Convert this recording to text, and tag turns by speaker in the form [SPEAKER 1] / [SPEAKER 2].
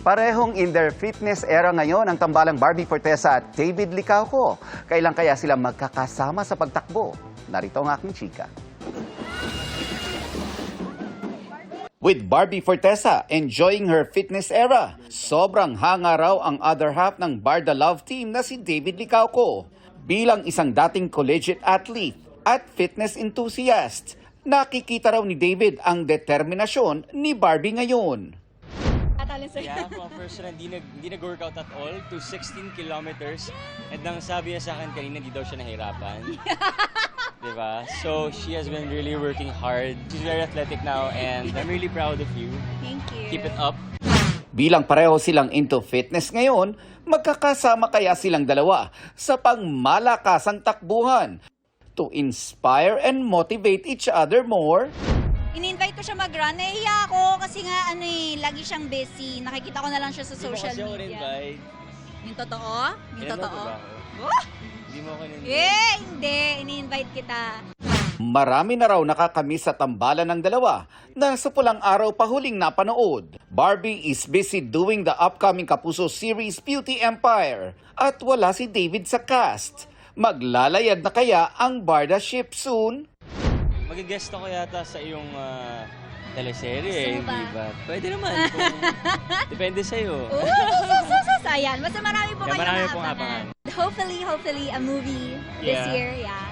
[SPEAKER 1] Parehong in their fitness era ngayon ang tambalang Barbie Fortesa at David Licauco. Kailan kaya sila magkakasama sa pagtakbo? Narito ang aking chika. With Barbie Fortesa enjoying her fitness era, sobrang hanga raw ang other half ng Barda Love team na si David Licauco. Bilang isang dating collegiate athlete at fitness enthusiast, nakikita raw ni David ang determinasyon ni Barbie ngayon.
[SPEAKER 2] Yeah, from first run, hindi nag-workout at all to 16 kilometers. And nang sabi niya sa akin kanina, di daw siya nahirapan. Diba? So, she has been really working hard. She's very athletic now and I'm really proud of you.
[SPEAKER 3] Thank you.
[SPEAKER 2] Keep it up.
[SPEAKER 1] Bilang pareho silang into fitness ngayon, magkakasama kaya silang dalawa sa pangmalakasang takbuhan to inspire and motivate each other more?
[SPEAKER 3] In-invite ko siya mag-run. Nahiya ako kasi nga lagi siyang busy. Nakikita ko na lang siya sa social
[SPEAKER 2] Hindi mo kasi ako
[SPEAKER 3] media.
[SPEAKER 2] in-invite.
[SPEAKER 3] Yung totoo? Yung
[SPEAKER 2] Kailan
[SPEAKER 3] totoo?
[SPEAKER 2] ba ako?
[SPEAKER 3] Oh!
[SPEAKER 2] Hindi mo ako in-invite.
[SPEAKER 3] Hindi. Ini-invite kita.
[SPEAKER 1] Marami na raw nakakamiss sa tambalan ng dalawa na sa pulang araw pa huling napanood. Barbie is busy doing the upcoming Kapuso series Beauty Empire at wala si David sa cast. Maglalayad na kaya ang Barda ship soon?
[SPEAKER 2] Mag-guest ako yata sa iyong teleserye,
[SPEAKER 3] Gusto mo ba?
[SPEAKER 2] hindi ba? Pwede naman. Depende sa'yo.
[SPEAKER 3] Ayan. Basta marami po
[SPEAKER 2] Yeah,
[SPEAKER 3] kayo
[SPEAKER 2] marami pong
[SPEAKER 3] maabangan.
[SPEAKER 2] abangan.
[SPEAKER 3] Hopefully, a movie this
[SPEAKER 2] Yeah.
[SPEAKER 3] year. Yeah.